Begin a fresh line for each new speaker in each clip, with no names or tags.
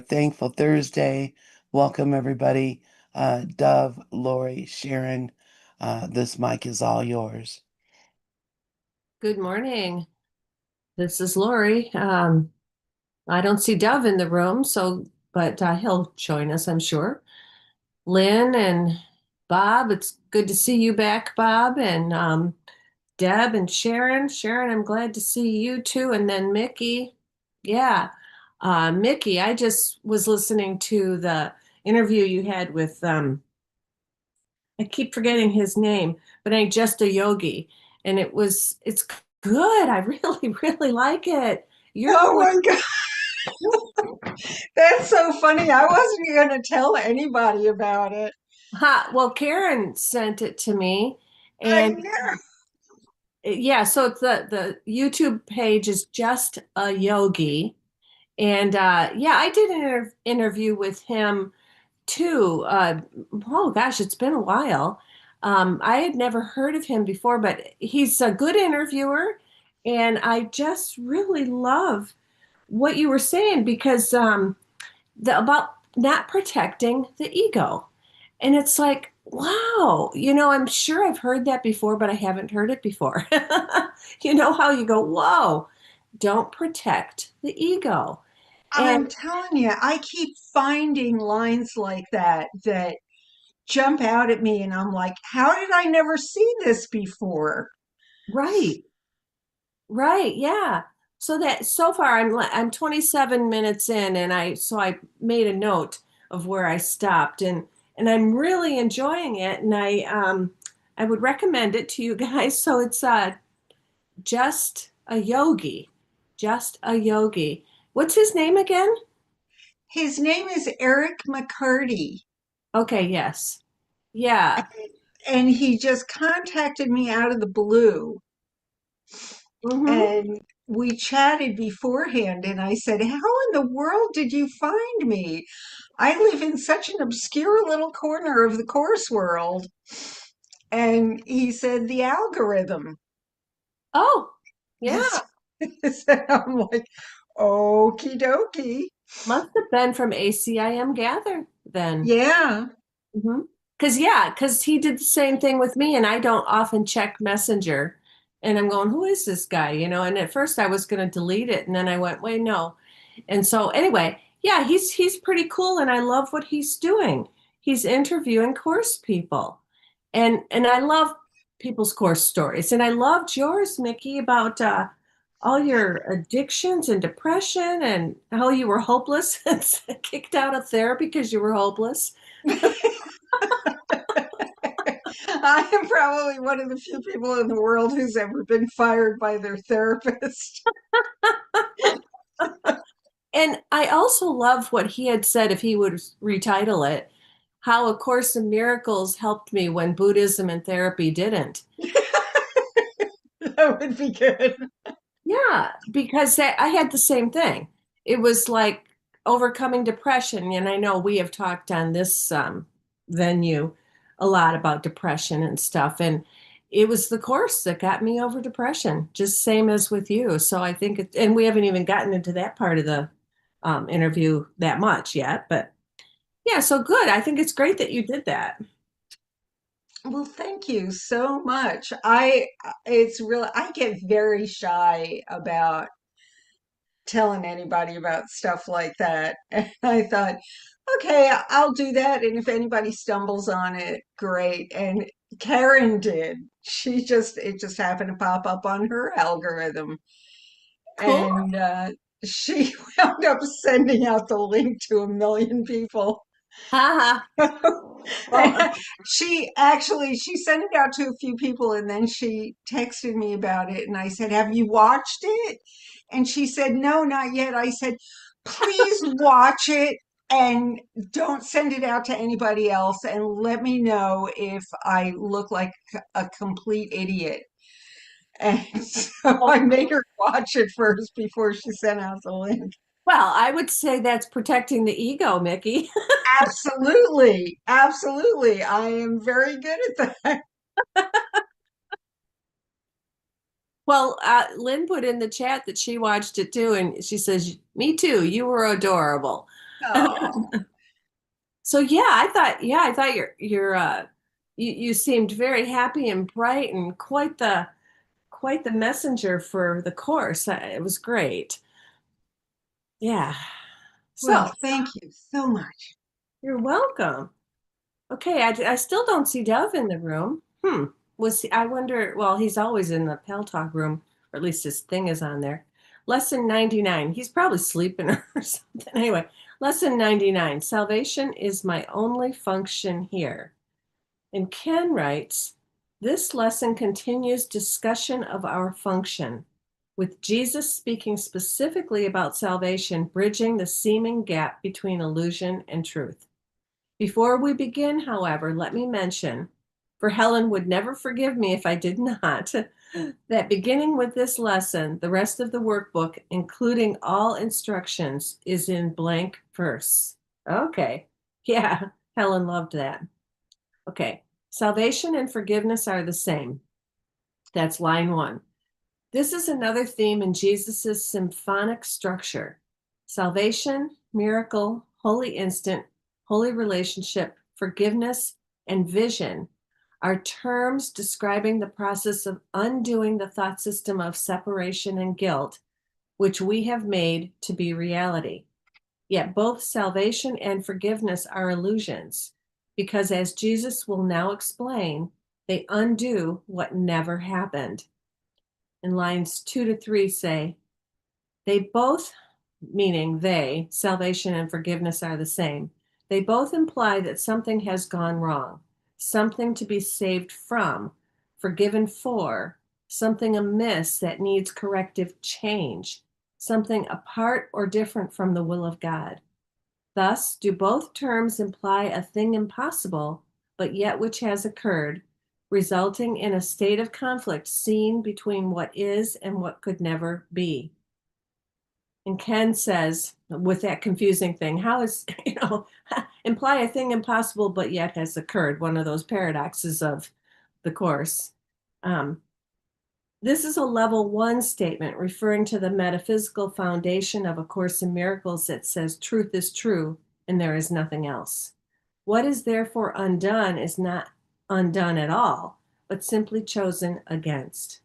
Thankful Thursday. Welcome, everybody. Dove, Lori, Sharon, this mic is all yours.
Good morning. This is Lori. I don't see Dove in the room, but he'll join us, I'm sure. Lynn and Bob, it's good to see you back, Bob, and Deb and Sharon. Sharon, I'm glad to see you too. And then Mickey. Yeah. Mickey, I just was listening to the interview you had with, I keep forgetting his name, but I just a yogi. And it's good. I really, really like it. You're
Oh
going.
my God, that's so funny. I wasn't going to tell anybody about it.
Well, Karen sent it to me,
I
and
know.
yeah, so it's the YouTube page is just a yogi, and yeah, I did an interview with him too. Oh gosh, it's been a while. I had never heard of him before, but he's a good interviewer, and I just really love what you were saying because about not protecting the ego. And it's like, wow, I'm sure I've heard that before, but I haven't heard it before. You know how you go, whoa, don't protect the ego. And
I'm telling you, I keep finding lines like that jump out at me, and I'm like, how did I never see this before?
right, right, yeah. So far I'm 27 minutes in, and I made a note of where I stopped, and I'm really enjoying it, and I would recommend it to you guys. So it's just a yogi, just a yogi. What's his name again?
His name is Eric McCarty,
Okay, yes. Yeah.
and he just contacted me out of the blue.
Mm-hmm.
And we chatted beforehand, and I said, how in the world did you find me? I live in such an obscure little corner of the course world. And he said, the algorithm.
Oh, yeah.
So I'm like, okie dokie.
Must have been from ACIM Gather then.
Yeah.
Mm-hmm. Because he did the same thing with me, and I don't often check Messenger. And I'm going, who is this guy? And at first I was going to delete it, and then I went, wait, no. And so anyway, yeah, he's pretty cool, and I love what he's doing. He's interviewing course people, and I love people's course stories, and I loved yours, Mickey, about all your addictions and depression, and how you were hopeless and kicked out of therapy because you were hopeless.
I am probably one of the few people in the world who's ever been fired by their therapist.
And I also love what he had said if he would retitle it, how A Course in Miracles helped me when Buddhism and therapy didn't.
That would be good.
Yeah, because I had the same thing. It was like overcoming depression. And I know we have talked on this venue a lot about depression and stuff. And it was the course that got me over depression, just same as with you. So I think, and we haven't even gotten into that part of the interview that much yet. But yeah, so good. I think it's great that you did that.
Well, thank you so much. It's really, I get very shy about telling anybody about stuff like that. And I thought, okay, I'll do that. And if anybody stumbles on it, great. And Karen did. It just happened to pop up on her algorithm.
Cool.
And she wound up sending out the link to a million people.
Haha. Well,
And she sent it out to a few people, and then she texted me about it, and I said, have you watched it? And she said, no, not yet. I said, please watch it and don't send it out to anybody else, and let me know if I look like a complete idiot. And so I made her watch it first before she sent out the link.
well, I would say that's protecting the ego, Mickey.
Absolutely. Absolutely. I am very good at that.
Well, Lynn put in the chat that she watched it too, and she says, "Me too. You were adorable."
Oh,
So I thought you seemed very happy and bright and quite the messenger for the course. It was great. Yeah. So
well, thank you so much.
you're welcome. Okay, I still don't see Dove in the room. I wonder, well, he's always in the Pal Talk room, or at least his thing is on there. Lesson 99. He's probably sleeping or something. Anyway, lesson 99. Salvation is my only function here. And Ken writes, this lesson continues discussion of our function, with Jesus speaking specifically about salvation, bridging the seeming gap between illusion and truth. Before we begin, however, let me mention, for Helen would never forgive me if I did not, that beginning with this lesson, the rest of the workbook, including all instructions, is in blank verse. Okay. Yeah, Helen loved that. Okay. Salvation and forgiveness are the same. That's line 1. This is another theme in Jesus's symphonic structure. Salvation, miracle, holy instant, holy relationship, forgiveness, and vision are terms describing the process of undoing the thought system of separation and guilt, which we have made to be reality. Yet both salvation and forgiveness are illusions, because as Jesus will now explain, they undo what never happened. And lines 2 to 3 say, they both, meaning they, salvation and forgiveness are the same. They both imply that something has gone wrong, something to be saved from, forgiven for, something amiss that needs corrective change, something apart or different from the will of God. Thus, do both terms imply a thing impossible, but yet which has occurred, resulting in a state of conflict seen between what is and what could never be. And Ken says, with that confusing thing, how is, imply a thing impossible, but yet has occurred, one of those paradoxes of the Course. Um, this is a level 1 statement referring to the metaphysical foundation of A Course in Miracles that says truth is true and there is nothing else. What is therefore undone is not undone at all, but simply chosen against.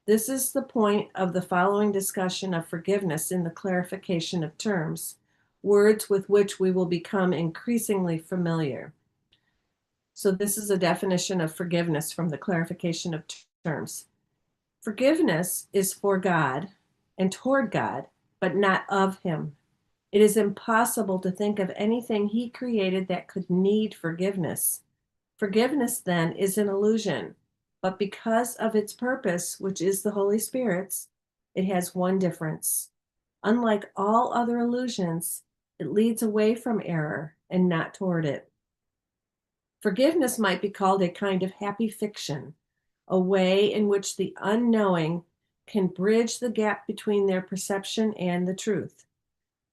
This is the point of the following discussion of forgiveness in the clarification of terms, words with which we will become increasingly familiar. So this is a definition of forgiveness from the clarification of terms. Forgiveness is for God and toward God, but not of Him. It is impossible to think of anything He created that could need forgiveness. Forgiveness, then, is an illusion, but because of its purpose, which is the Holy Spirit's, it has one difference. Unlike all other illusions, it leads away from error and not toward it. Forgiveness might be called a kind of happy fiction, a way in which the unknowing can bridge the gap between their perception and the truth.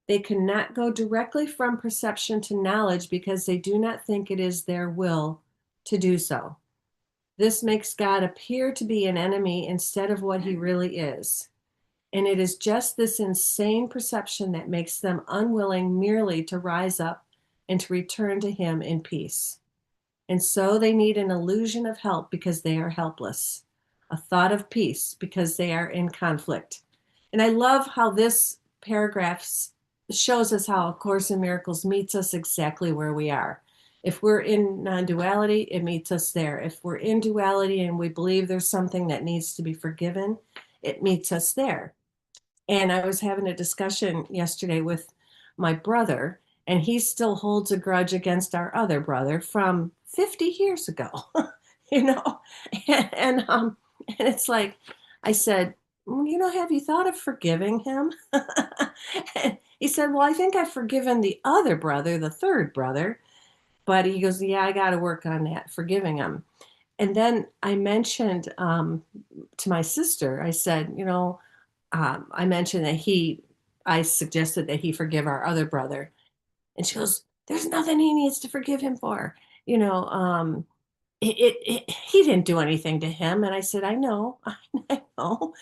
They cannot go directly from perception to knowledge because they do not think it is their will to do so. This makes God appear to be an enemy instead of what He really is. And it is just this insane perception that makes them unwilling merely to rise up and to return to Him in peace. And so they need an illusion of help because they are helpless, a thought of peace because they are in conflict. And I love how this paragraph shows us how A Course in Miracles meets us exactly where we are. If we're in non-duality, it meets us there. If we're in duality and we believe there's something that needs to be forgiven, it meets us there. And I was having a discussion yesterday with my brother, and he still holds a grudge against our other brother from 50 years ago, you know? And, um, and it's like, I said, have you thought of forgiving him? And he said, well, I think I've forgiven the other brother, the third brother. But he goes, yeah, I got to work on that, forgiving him. And then I mentioned to my sister, I said, I mentioned that I suggested that he forgive our other brother. And she goes, there's nothing he needs to forgive him for. You know, he didn't do anything to him. And I said, I know, I know.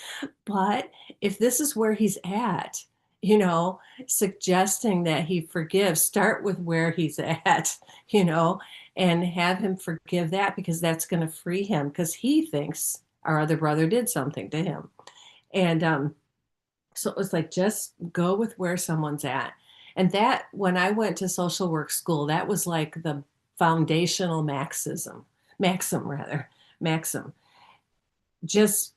But if this is where he's at, you know, suggesting that he forgive, start with where he's at, you know, and have him forgive that, because that's going to free him, because he thinks our other brother did something to him. And so it was like, just go with where someone's at. And that, when I went to social work school, that was like the foundational maxim rather, maxim. Just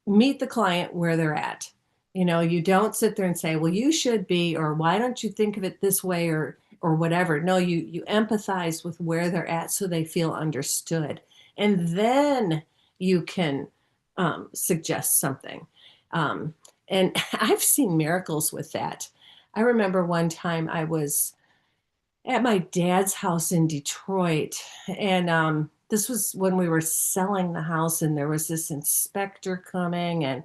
meet the client where they're at. You know, you don't sit there and say, well, you should be, or why don't you think of it this way, or whatever. No, you empathize with where they're at so they feel understood. And then you can suggest something. Um, and I've seen miracles with that. I remember one time I was at my dad's house in Detroit. And this was when we were selling the house, and there was this inspector coming, and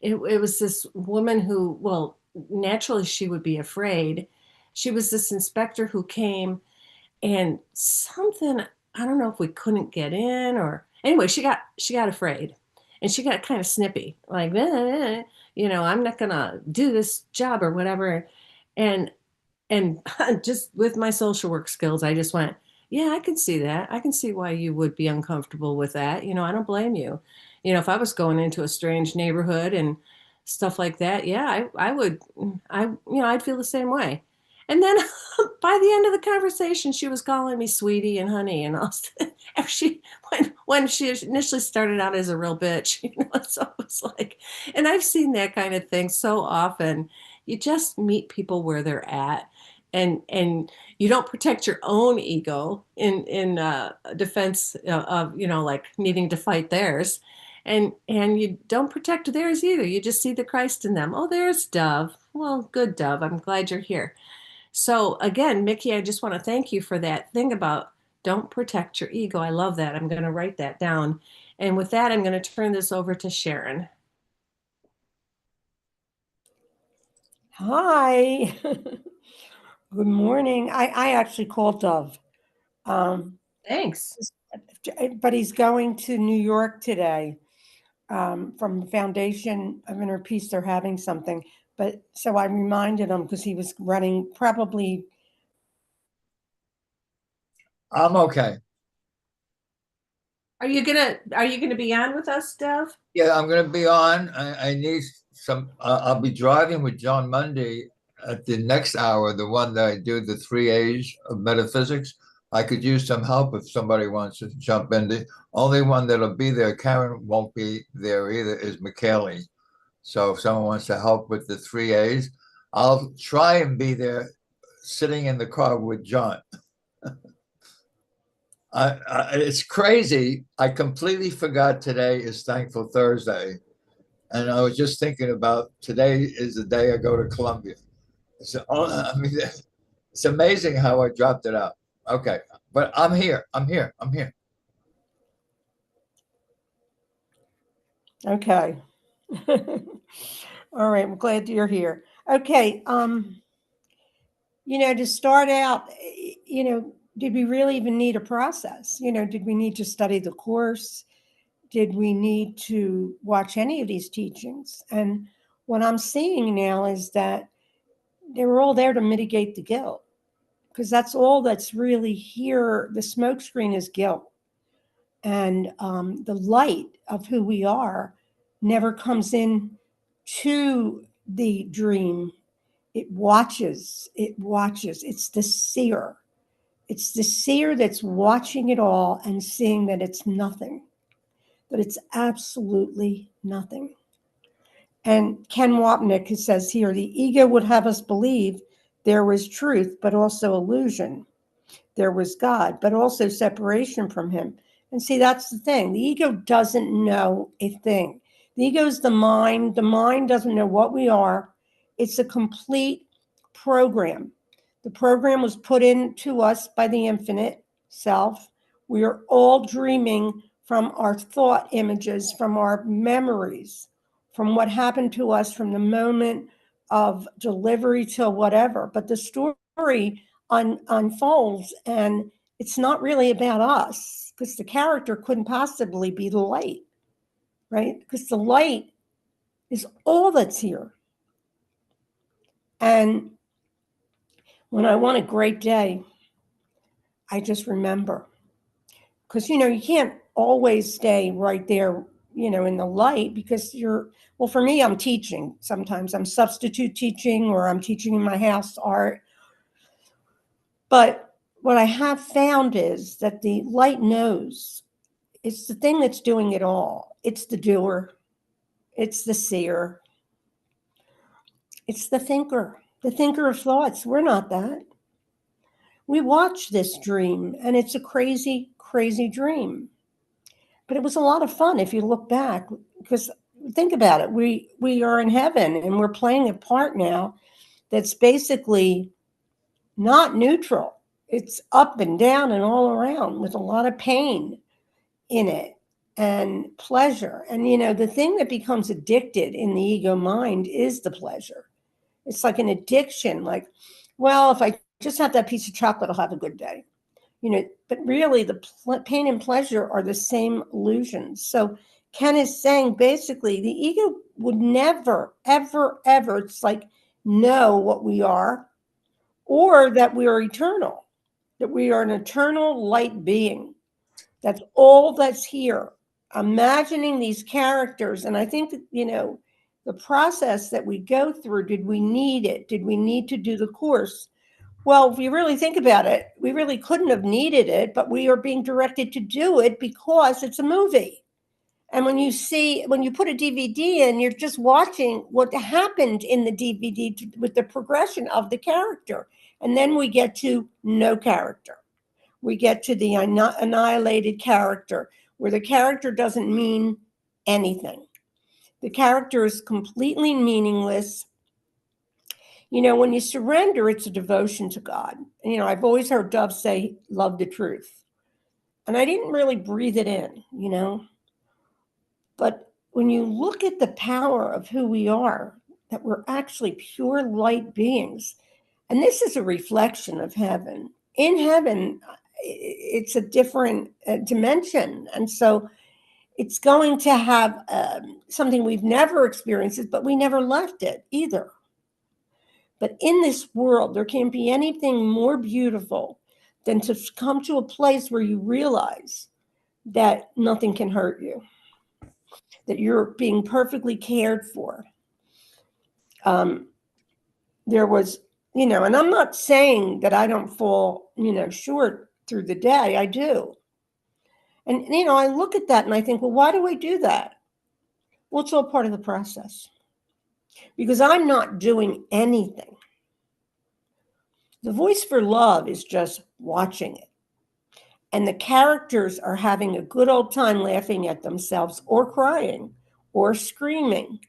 it was this woman who, well, naturally she would be afraid. She was this inspector who came, and something, I don't know if we couldn't get in, or anyway, she got afraid, and she got kind of snippy, like, you know, I'm not gonna do this job or whatever. And just with my social work skills, I just went, yeah, I can see that. I can see why you would be uncomfortable with that. You know, I don't blame you. You know, if I was going into a strange neighborhood and stuff like that, yeah, I would, I'd feel the same way. And then by the end of the conversation, she was calling me sweetie and honey, and all. She, when she initially started out as a real bitch, you know, so it was like, and I've seen that kind of thing so often. You just meet people where they're at, and you don't protect your own ego in defense of, you know, like needing to fight theirs, and you don't protect theirs either. You just see the Christ in them. Oh, there's Dove. Well, good, Dove, I'm glad you're here. So again, Mickey, I just want to thank you for that thing about don't protect your ego. I love that. I'm going to write that down. And with that, I'm going to turn this over to Sharon.
Hi. Good morning. I actually called Dove.
Thanks.
But he's going to New York today from the Foundation of Inner Peace. They're having something. But so I reminded him because he was running probably.
I'm okay.
Are you gonna be on with us, Dove?
Yeah, I'm going to be on. I need some. I'll be driving with John Monday at the next hour, the one that I do the 3 A's of metaphysics. I could use some help if somebody wants to jump in. The only one that'll be there, Karen won't be there either, is McKaylee. So if someone wants to help with the 3 A's, I'll try and be there sitting in the car with John. It's crazy. I completely forgot today is Thankful Thursday. And I was just thinking about today is the day I go to Columbia. So, I mean, it's amazing how I dropped it out. Okay. But I'm here. I'm here. I'm here.
Okay. All right. I'm glad you're here. Okay. You know, to start out, you know, did we really even need a process? You know, did we need to study the course? Did we need to watch any of these teachings? And what I'm seeing now is that they were all there to mitigate the guilt, because that's all that's really here. The smokescreen is guilt. And the light of who we are never comes in to the dream. It watches, It's the seer. It's the seer that's watching it all and seeing that it's nothing, that it's absolutely nothing. And Ken Wapnick says here, the ego would have us believe there was truth, but also illusion. There was God, but also separation from him. And see, that's the thing. The ego doesn't know a thing. The ego is the mind. The mind doesn't know what we are. It's a complete program. The program was put into us by the infinite self. We are all dreaming from our thought images, from our memories, from what happened to us from the moment of delivery till whatever. But the story unfolds, and it's not really about us, because the character couldn't possibly be the light, right? Because the light is all that's here. And when I want a great day, I just remember. Because, you can't always stay right there, in the light because well, for me, I'm teaching. Sometimes I'm substitute teaching or I'm teaching in my house art. But what I have found is that the light knows it's the thing that's doing it all. It's the doer, it's the seer, it's the thinker of thoughts. We're not that. We watch this dream, and it's a crazy, crazy dream. But it was a lot of fun if you look back, because think about it. We are in heaven, and we're playing a part now that's basically not neutral. It's up and down and all around with a lot of pain in it and pleasure. And, the thing that becomes addicted in the ego mind is the pleasure. It's like an addiction, like, well, if I just have that piece of chocolate, I'll have a good day. But really the pain and pleasure are the same illusions. So Ken is saying basically the ego would never, ever, ever, it's like, know what we are or that we are eternal, that we are an eternal light being. That's all that's here. Imagining these characters. And I think that, the process that we go through, did we need it? Did we need to do the course? Well, if you really think about it, we really couldn't have needed it, but we are being directed to do it because it's a movie. And when you put a DVD in, you're just watching what happened in the DVD with the progression of the character. And then we get to no character. We get to the annihilated character, where the character doesn't mean anything. The character is completely meaningless. When you surrender, it's a devotion to God. And, I've always heard Dove say, love the truth. And I didn't really breathe it in, But when you look at the power of who we are, that we're actually pure light beings, and this is a reflection of heaven. In heaven, it's a different dimension. And so it's going to have something we've never experienced, but we never left it either. But in this world, there can't be anything more beautiful than to come to a place where you realize that nothing can hurt you, that you're being perfectly cared for. There was, and I'm not saying that I don't fall, short through the day. I do. And, I look at that and I think, well, why do I do that? Well, it's all part of the process because I'm not doing anything. The voice for love is just watching it. And the characters are having a good old time laughing at themselves or crying or screaming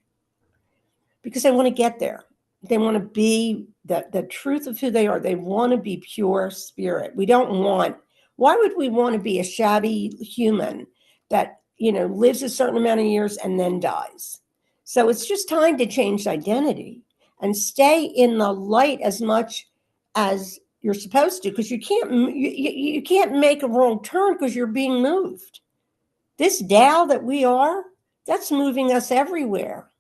because they want to get there. They want to be the truth of who they are. They want to be pure spirit. Why would we want to be a shabby human that, lives a certain amount of years and then dies? So it's just time to change identity and stay in the light as much as you're supposed to, because you can't make a wrong turn because you're being moved. This Tao that we are, that's moving us everywhere.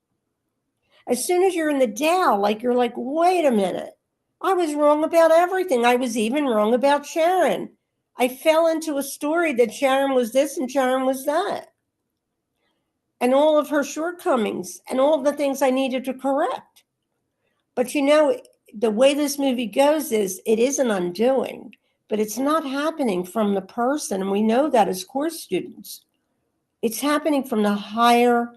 As soon as you're in the Tao, you're like, wait a minute, I was wrong about everything. I was even wrong about Sharon. I fell into a story that Sharon was this and Sharon was that. And all of her shortcomings and all of the things I needed to correct. But the way this movie goes is it is an undoing, but it's not happening from the person. And we know that as course students. It's happening from the higher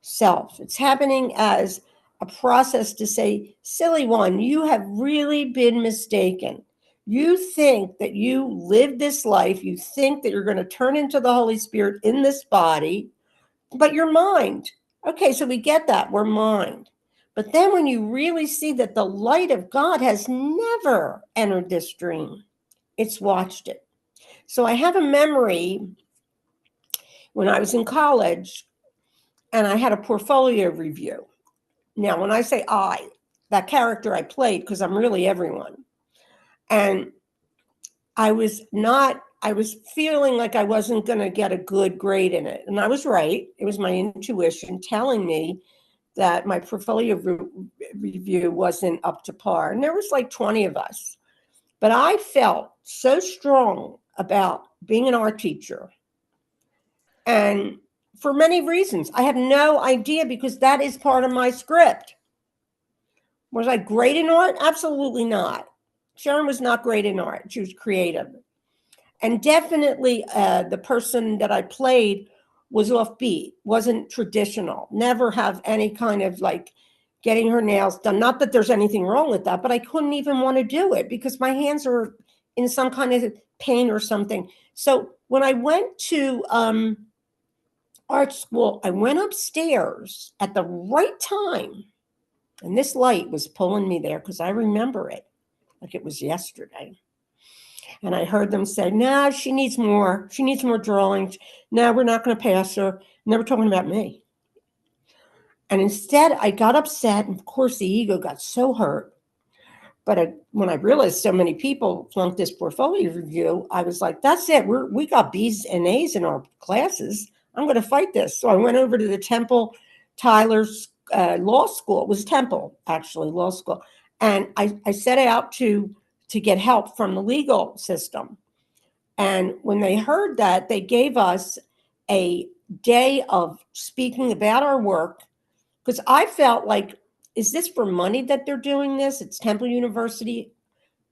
self. It's happening as a process to say, silly one, you have really been mistaken. You think that you live this life. You think that you're going to turn into the Holy Spirit in this body, but you're mind. Okay, so we get that. We're mind. But then when you really see that the light of God has never entered this dream, it's watched it. So I have a memory when I was in college and I had a portfolio review. Now, when I say that character I played, because I'm really everyone. And I was feeling like I wasn't going to get a good grade in it. And I was right. It was my intuition telling me that my portfolio review wasn't up to par. And there was like 20 of us. But I felt so strong about being an art teacher. And for many reasons, I have no idea because that is part of my script. Was I great in art? Absolutely not. Sharon was not great in art. She was creative. And definitely the person that I played was offbeat, wasn't traditional, never have any kind of like getting her nails done. Not that there's anything wrong with that, but I couldn't even want to do it because my hands are in some kind of pain or something. So when I went to art school, I went upstairs at the right time. And this light was pulling me there because I remember it like it was yesterday. And I heard them say, no, she needs more. She needs more drawings. No, we're not going to pass her. And they were talking about me. And instead, I got upset. And of course, the ego got so hurt. But when I realized so many people flunked this portfolio review, I was like, that's it. We got B's and A's in our classes. I'm going to fight this. So I went over to the Temple Tyler's law school. It was Temple, actually, law school. And I set out to get help from the legal system. And when they heard that, they gave us a day of speaking about our work because I felt like, is this for money that they're doing this? It's Temple University.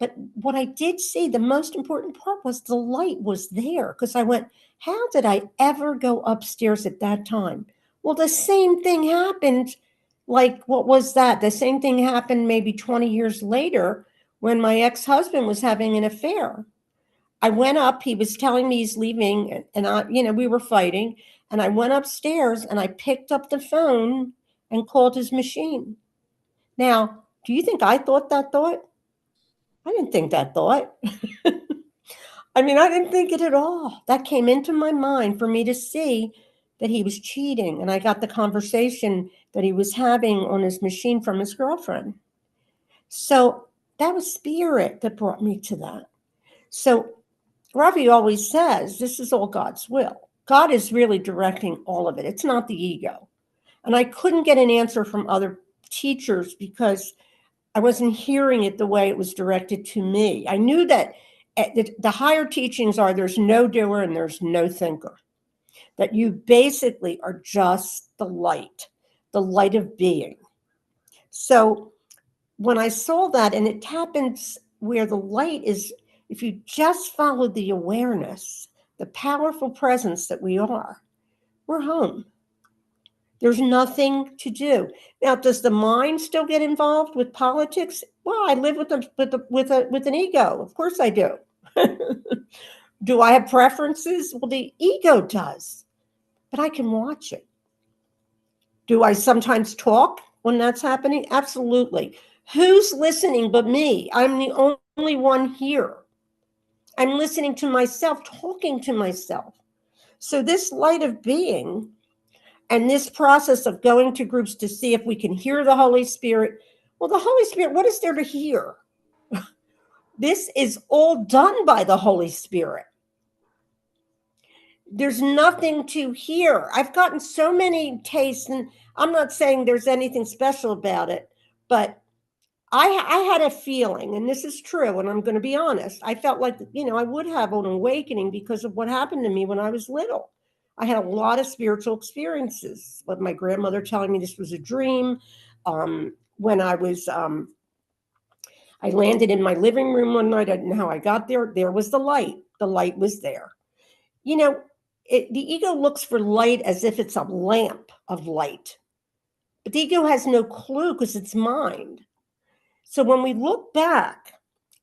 But what I did see, the most important part was the light was there because I went, how did I ever go upstairs at that time? Well, the same thing happened. Like, what was that? The same thing happened maybe 20 years later when my ex-husband was having an affair. I went up, he was telling me he's leaving, and I, we were fighting. And I went upstairs and I picked up the phone and called his machine. Now, do you think I thought that thought? I didn't think that thought. I mean, I didn't think it at all. That came into my mind for me to see that he was cheating. And I got the conversation that he was having on his machine from his girlfriend. So that was spirit that brought me to that. So Ravi always says, this is all God's will. God is really directing all of it. It's not the ego. And I couldn't get an answer from other teachers because I wasn't hearing it the way it was directed to me. I knew that the higher teachings are there's no doer and there's no thinker, that you basically are just the light of being. So when I saw that, and it happens where the light is, if you just follow the awareness, the powerful presence that we are, we're home. There's nothing to do. Now, does the mind still get involved with politics? Well, I live with an ego. Of course I do. Do I have preferences? Well, the ego does, but I can watch it. Do I sometimes talk when that's happening? Absolutely. Who's listening but me? I'm the only one here. I'm listening to myself, talking to myself. So this light of being and this process of going to groups to see if we can hear the Holy Spirit. Well, the Holy Spirit, what is there to hear? This is all done by the Holy Spirit. There's nothing to hear. I've gotten so many tastes, and I'm not saying there's anything special about it, but I had a feeling, and this is true, and I'm going to be honest. I felt like, I would have an awakening because of what happened to me when I was little. I had a lot of spiritual experiences, with my grandmother telling me this was a dream. When I landed in my living room one night, I didn't know how I got there. There was the light. The light was there. The ego looks for light as if it's a lamp of light. But the ego has no clue because it's mind. So when we look back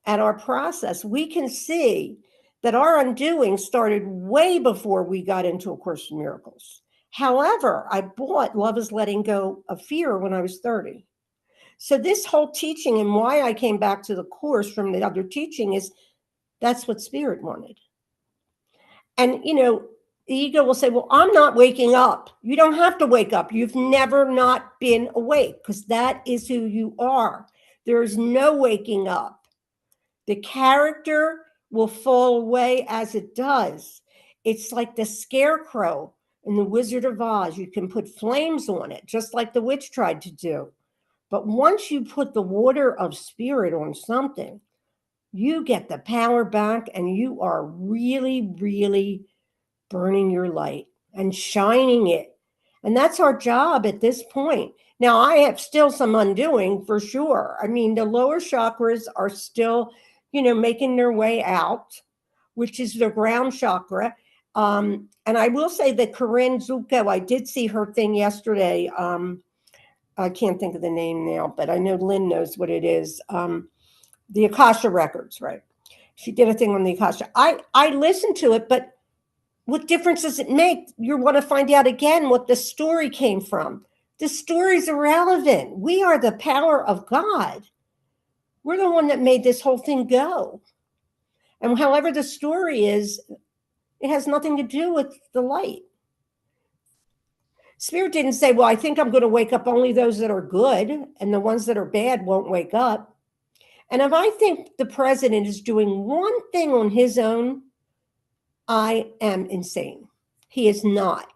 at our process, we can see that our undoing started way before we got into A Course in Miracles. However, I bought Love is Letting Go of Fear when I was 30. So this whole teaching and why I came back to the Course from the other teaching is that's what Spirit wanted. And, the ego will say, well, I'm not waking up. You don't have to wake up. You've never not been awake because that is who you are. There is no waking up. The character will fall away as it does. It's like the scarecrow In the Wizard of Oz, you can put flames on it, just like the witch tried to do. But once you put the water of spirit on something, you get the power back and you are really, really burning your light and shining it. And that's our job at this point. Now, I have still some undoing for sure. I mean, the lower chakras are still, making their way out, which is the ground chakra. And I will say that Corinne Zuko, I did see her thing yesterday. I can't think of the name now, but I know Lynn knows what it is. The Akasha Records, right? She did a thing on the Akasha. I listened to it, but what difference does it make? You want to find out again what the story came from. The story's irrelevant. We are the power of God. We're the one that made this whole thing go. And however the story is, it has nothing to do with the light. Spirit didn't say, well, I think I'm going to wake up only those that are good, and the ones that are bad won't wake up. And if I think the president is doing one thing on his own, I am insane. He is not.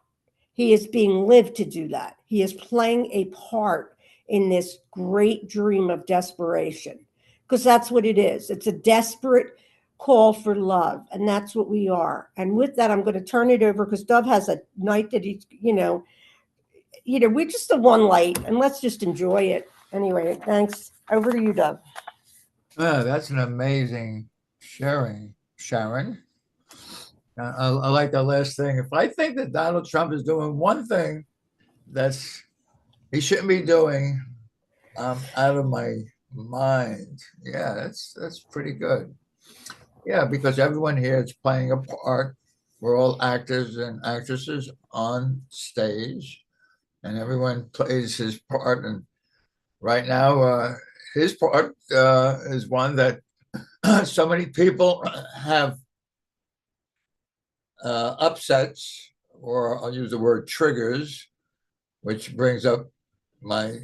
He is being lived to do that. He is playing a part in this great dream of desperation, because that's what it is. It's a desperate call for love, and that's what we are. And with that, I'm going to turn it over because Dove has a night that he's, we're just the one light, and let's just enjoy it. Anyway, thanks. Over to you, Dove.
That's an amazing sharing, Sharon. I like the last thing. If I think that Donald Trump is doing one thing he shouldn't be doing, I'm out of my mind. Yeah, that's pretty good. Yeah, because everyone here is playing a part. We're all actors and actresses on stage, and everyone plays his part. And right now, his part is one that so many people have upsets, or I'll use the word triggers, which brings up my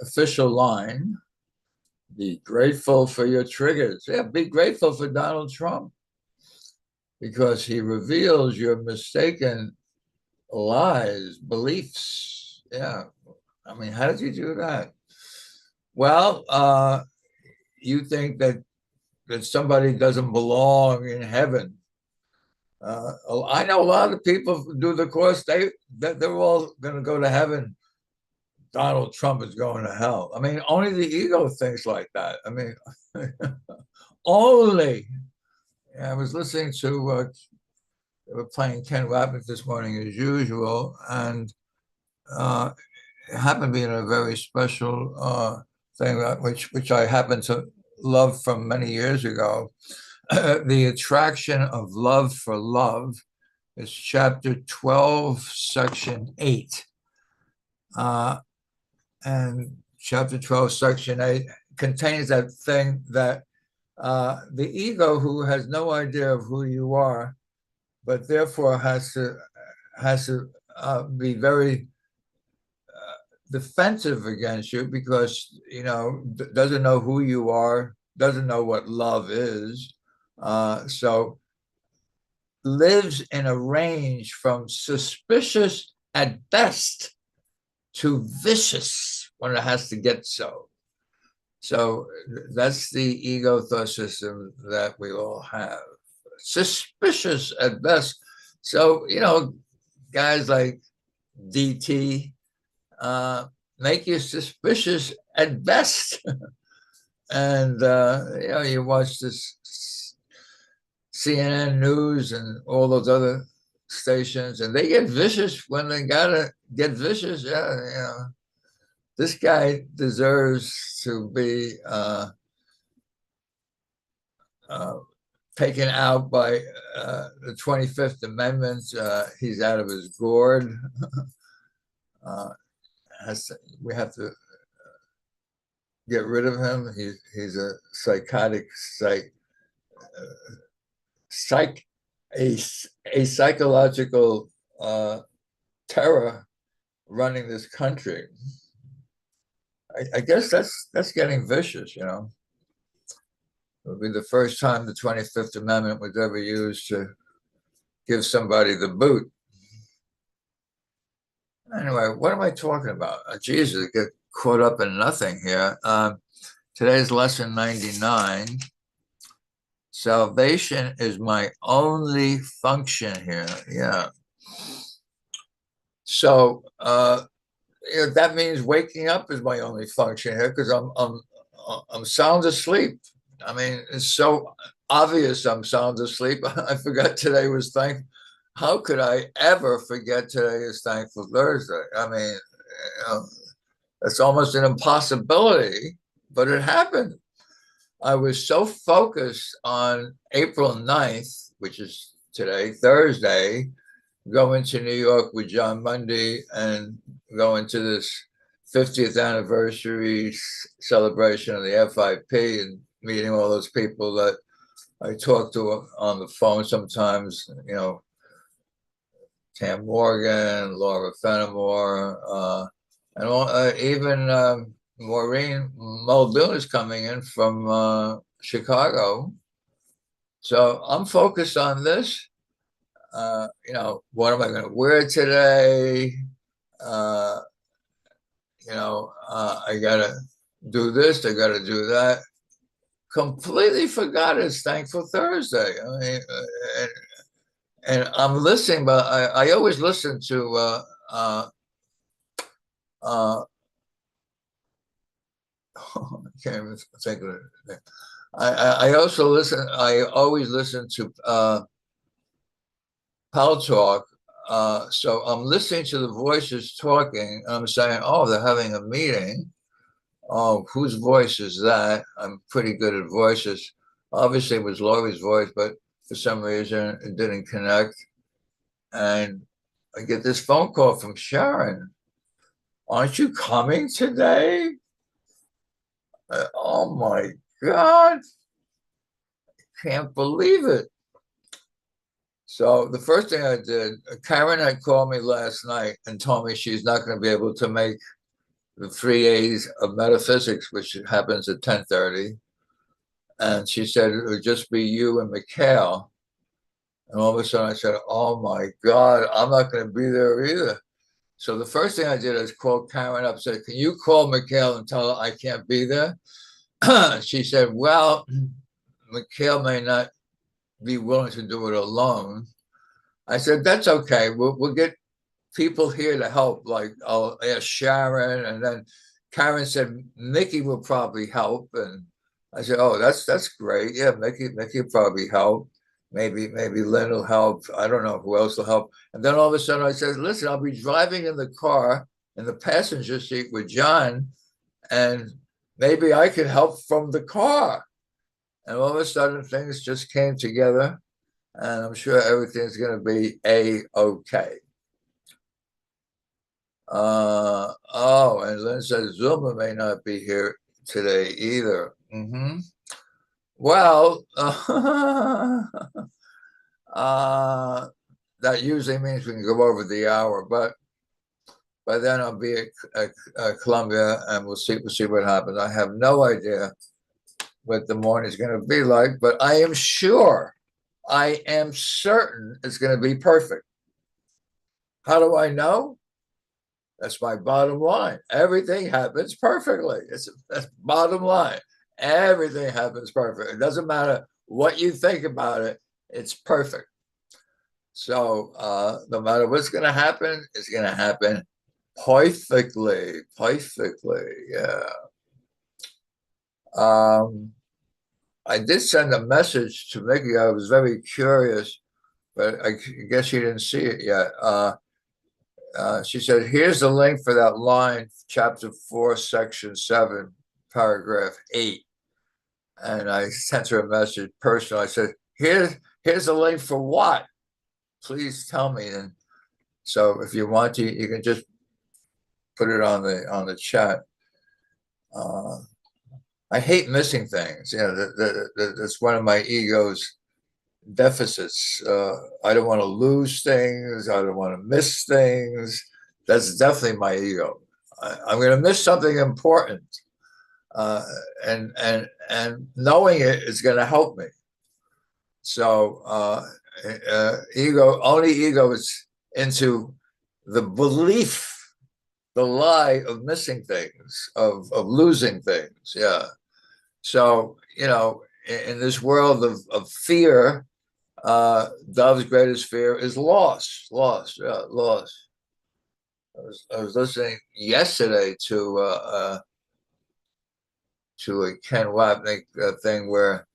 official line: be grateful for your triggers. Yeah, be grateful for Donald Trump, because he reveals your mistaken lies, beliefs. Yeah. I mean, how did you do that? Well, you think that somebody doesn't belong in heaven. I know a lot of people who do the course, they're all going to go to heaven. Donald Trump is going to hell. I mean, only the ego thinks like that. I mean, only. I was listening to, they were playing Ken Wapnick this morning as usual, and it happened to be in a very special thing, which I happen to love from many years ago. The Attraction of Love for Love is chapter 12, section 8. And chapter 12, section 8 contains that thing that the ego, who has no idea of who you are, but therefore has to be very defensive against you, because doesn't know who you are, doesn't know what love is, so lives in a range from suspicious at best to vicious when it has to get so. So that's the ego thought system that we all have. Suspicious at best. So, guys like DT make you suspicious at best. And, you watch this CNN News and all those other stations, and they get vicious when they gotta get vicious. Yeah, this guy deserves to be taken out by the 25th Amendment. He's out of his gourd. We have to get rid of him. He's a psychotic a psychological terror running this country. I guess that's getting vicious. It would be the first time the 25th Amendment was ever used to give somebody the boot. Anyway, what am I talking about? Jesus, get caught up in nothing here. Today's lesson 99. Salvation is my only function here. Yeah. So that means waking up is my only function here because I'm sound asleep. I mean, it's so obvious I'm sound asleep. I forgot today was thankful. How could I ever forget today is Thankful Thursday? I mean, it's almost an impossibility, but it happened. I was so focused on April 9th, which is today, Thursday, going to New York with John Mundy and going to this 50th anniversary celebration of the FIP and meeting all those people that I talk to on the phone sometimes, Tam Morgan, Laura Fenimore, and even Maureen Muldoon is coming in from Chicago. So I'm focused on this. What am I going to wear today? I got to do this, I got to do that. Completely forgot it's Thankful Thursday. I mean, and I'm listening, but I always listen to I can't even think of it. I also listen. I always listen to Pal Talk. So I'm listening to the voices talking. And I'm saying, "Oh, they're having a meeting. Oh, whose voice is that?" I'm pretty good at voices. Obviously, it was Laurie's voice, but for some reason, it didn't connect. And I get this phone call from Sharon. Aren't you coming today? Oh my God. Can't believe it. So the first thing I did, Karen had called me last night and told me she's not going to be able to make the 3A's of metaphysics, which happens at 10:30. And she said it would just be you and Mikhail. And all of a sudden I said, oh my God, I'm not going to be there either. So the first thing I did is call Karen up, said, can you call Mikhail and tell her I can't be there? She said, well, Mikhail may not be willing to do it alone. I said, that's okay. We'll get people here to help. Like I'll ask Sharon. And then Karen said, Mickey will probably help. And I said, oh, that's great. Yeah, Mickey will probably help. Maybe Lynn will help. I don't know who else will help. And then all of a sudden I said, listen, I'll be driving in the car in the passenger seat with John, and maybe I can help from the car. And all of a sudden things just came together, and I'm sure everything's going to be A-okay. And Lynn says Zuma may not be here today either. Well, that usually means we can go over the hour, but by then I'll be at Columbia, and we'll see what happens. I have no idea what the morning is going to be like, but I am certain it's going to be perfect. How do I know? That's my bottom line. Everything happens perfectly. That's bottom line. Everything happens perfect. It doesn't matter what you think about it. It's perfect. So no matter what's going to happen, it's going to happen perfectly. Yeah. I did send a message to Mickey. I was very curious, but I guess she didn't see it yet. She said, here's the link for that line, chapter 4, section 7, paragraph 8. And I sent her a message personally. I said, here's the link for what? Please tell me. And so if you want to, you can just put it on the chat. I hate missing things. That's one of my ego's deficits. I don't want to lose things. I don't want to miss things. That's definitely my ego. I'm going to miss something important, and knowing it is going to help me. So only ego is into the belief the lie of missing things, of losing things. Yeah. So, in this world of fear, Dove's greatest fear is loss, loss, yeah, loss. I was listening yesterday to a Ken Wapnick thing where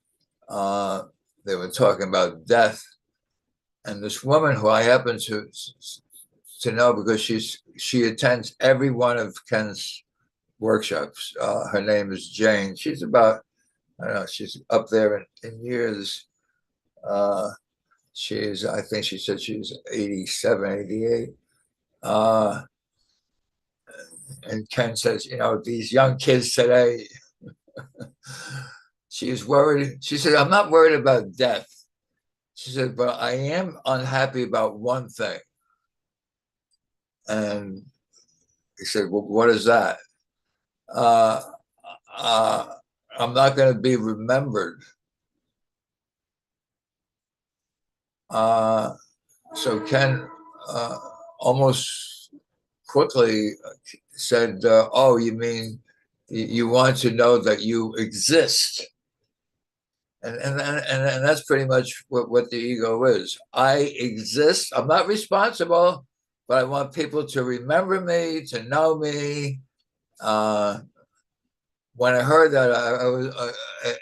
uh, they were talking about death, and this woman who I happen to know because she attends every one of Ken's workshops. Her name is Jane. She's about, I don't know, she's up there in years. I think she said she's 87, 88. Uh, and Ken says, these young kids today, she's worried. She said, I'm not worried about death. She said, but I am unhappy about one thing. And he said, well, what is that? Uh, uh, I'm not going to be remembered. Uh, so Ken almost quickly said, oh, you mean you want to know that you exist? And that's pretty much what the ego is. I exist. I'm not responsible, but I want people to remember me, to know me. Uh, when I heard that, I was,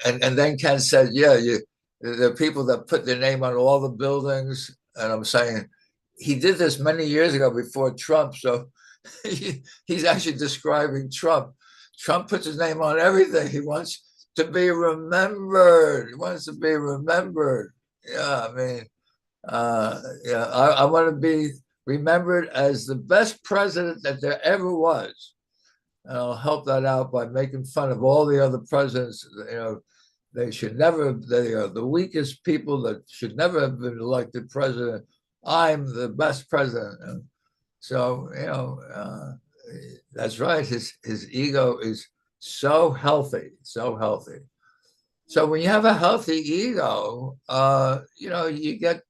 and then Ken said, "Yeah, there are people that put their name on all the buildings," and I'm saying he did this many years ago before Trump, so he's actually describing Trump. Trump puts his name on everything. He wants to be remembered. He wants to be remembered. Yeah, I mean, yeah, I want to be remembered as the best president that there ever was. And I'll help that out by making fun of all the other presidents. They should never, they are the weakest people that should never have been elected president. I'm the best president. And so, that's right. His ego is so healthy, so healthy. So when you have a healthy ego, you get,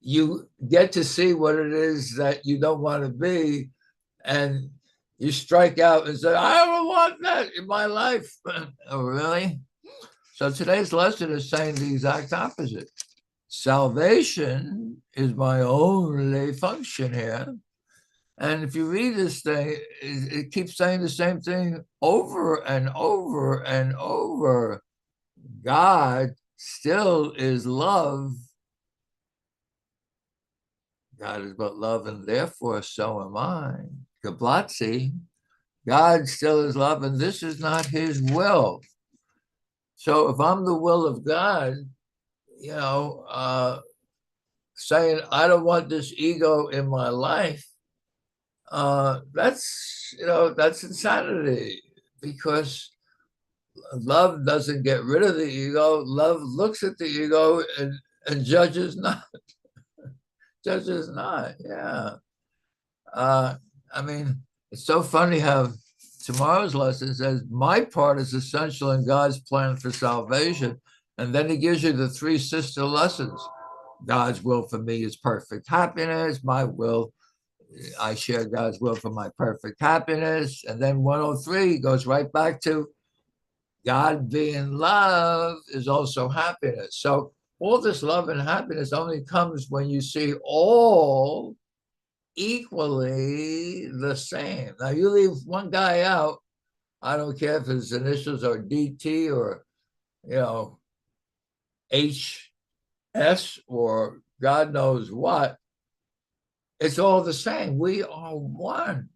you get to see what it is that you don't want to be, and you strike out and say, I don't want that in my life. Oh, really? So today's lesson is saying the exact opposite. Salvation is my only function here. And if you read this thing, it keeps saying the same thing over and over and over. God still is love. God is but love, and therefore so am I. Kablatzi, God still is love, and this is not his will. So if I'm the will of God, saying I don't want this ego in my life, that's insanity, because love doesn't get rid of the ego. Love looks at the ego and judges not. Judges not. Yeah. I mean, it's so funny how tomorrow's lesson says, my part is essential in God's plan for salvation. And then he gives you the three sister lessons. God's will for me is perfect happiness. My will, I share God's will for my perfect happiness. And then 103 goes right back to God being love is also happiness. So all this love and happiness only comes when you see all equally the same. Now you leave one guy out, I don't care if his initials are DT or HS or God knows what, it's all the same. We are one.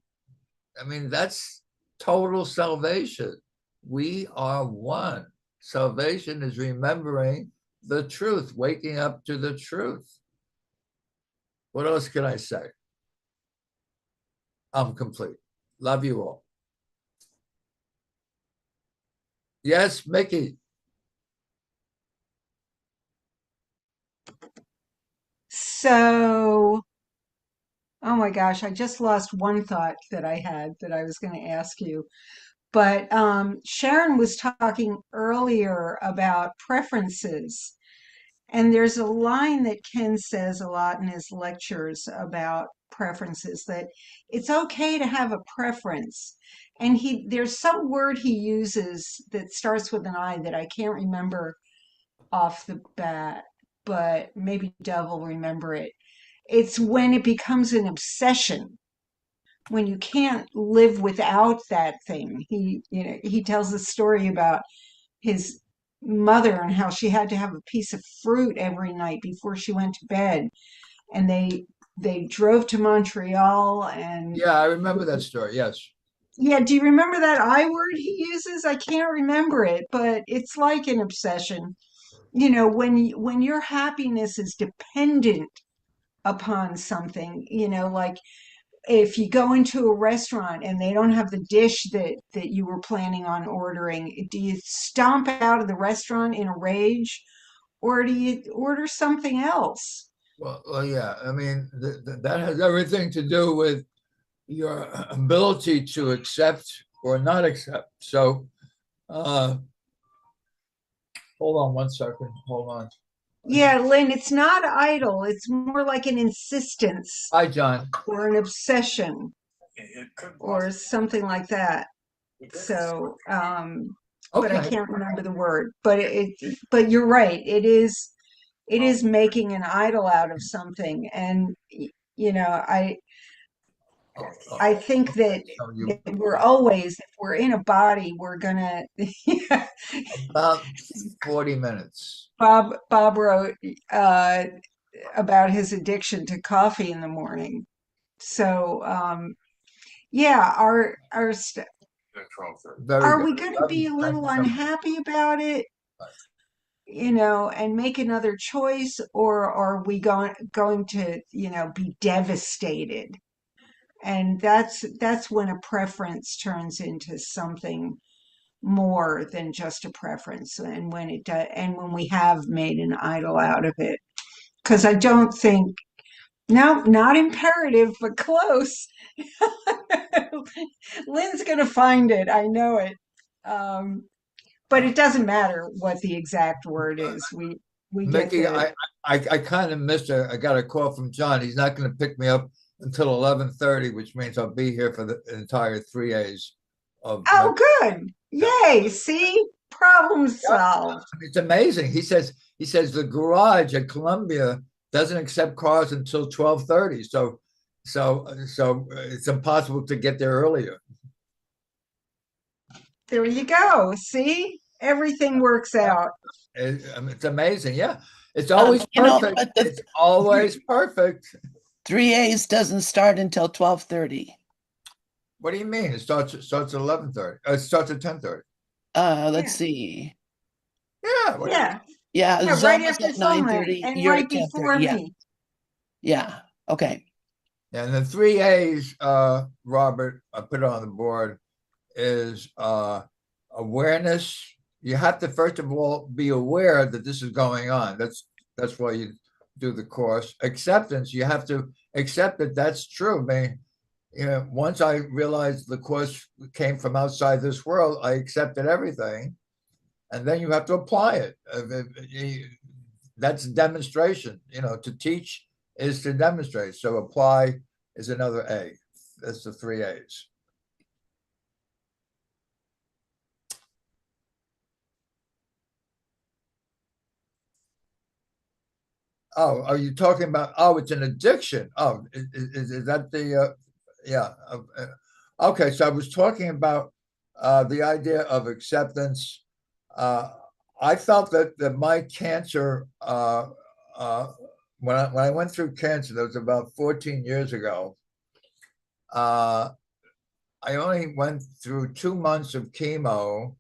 I mean, that's total salvation. We are one. Salvation is remembering the truth, waking up to the truth. What else can I say? I'm complete. Love you all. Yes, Mickey.
So, oh my gosh, I just lost one thought that I had that I was going to ask you. But Sharon was talking earlier about preferences. And there's a line that Ken says a lot in his lectures about preferences, that it's okay to have a preference. And there's some word he uses that starts with an I that I can't remember off the bat, but maybe Dove will remember it. It's when it becomes an obsession, when you can't live without that thing. He tells a story about his mother and how she had to have a piece of fruit every night before she went to bed. And they drove to Montreal and
Yeah, I remember that story. Yes.
yeah, do you remember that I word he uses? I can't remember it, but it's like an obsession. When your happiness is dependent upon something, like if you go into a restaurant and they don't have the dish that you were planning on ordering, do you stomp out of the restaurant in a rage, or do you order something else?
Well, yeah. I mean, that has everything to do with your ability to accept or not accept. So, uh, hold on one second. Hold on.
Yeah, Lynn, it's not idle. It's more like an insistence
Hi, John.
or an obsession or something like that. So, but I
Okay.
can't remember the word. But you're right. It is making an idol out of something. And you know, I
Oh, oh,
I think
okay.
that,
So
that we're always, if we're in a body, we're gonna.
about 40 minutes.
Bob wrote uh, about his addiction to coffee in the morning. So yeah,
Very
are
good.
we going to be a
Thank
little
you so much.
unhappy about it, and make another choice, or are we going to, be devastated? And that's when a preference turns into something more than just a preference, and when it does, and when we have made an idol out of it. Because I don't think, no, not imperative, but close. Lynn's gonna find it. I know it. Um, but it doesn't matter what the exact word is. We get
Mickey,
the.
I kind of missed it. I got a call from John. He's not going to pick me up until 11:30, which means I'll be here for the entire 3 days of
Oh, good.
yeah.
Yay. See? Problem
Yep.
solved.
It's amazing. He says the garage at Columbia doesn't accept cars until 12:30. So it's impossible to get there earlier.
There you go. See? Everything works out.
It's amazing. Yeah. It's always perfect.
But the
It's always perfect.
3As doesn't start until 12:30.
What do you mean? It starts at 11:30. It starts at 10:30.
Let's
Yeah.
see.
Yeah. What do you mean?
Yeah.
Yeah,
Yeah. Right
Zelma's
after
at
Selma
9:30.
and
You're
right
at 10:30.
before
Yeah.
me.
Yeah. Okay.
And the 3As, Robert, I put it on the board, is awareness. You have to first of all be aware that this is going on. That's why you do the course. Acceptance. You have to accept that that's true. I mean, once I realized the course came from outside this world, I accepted everything, and then you have to apply it. That's demonstration. To teach is to demonstrate. So apply is another A. That's the 3As. Oh, are you talking about? Oh, it's an addiction. Oh, is that the? Yeah. Okay, so I was talking about the idea of acceptance. Uh, I felt that my cancer, uh, when I went through cancer, that was about 14 years ago. Uh, I only went through 2 months of chemo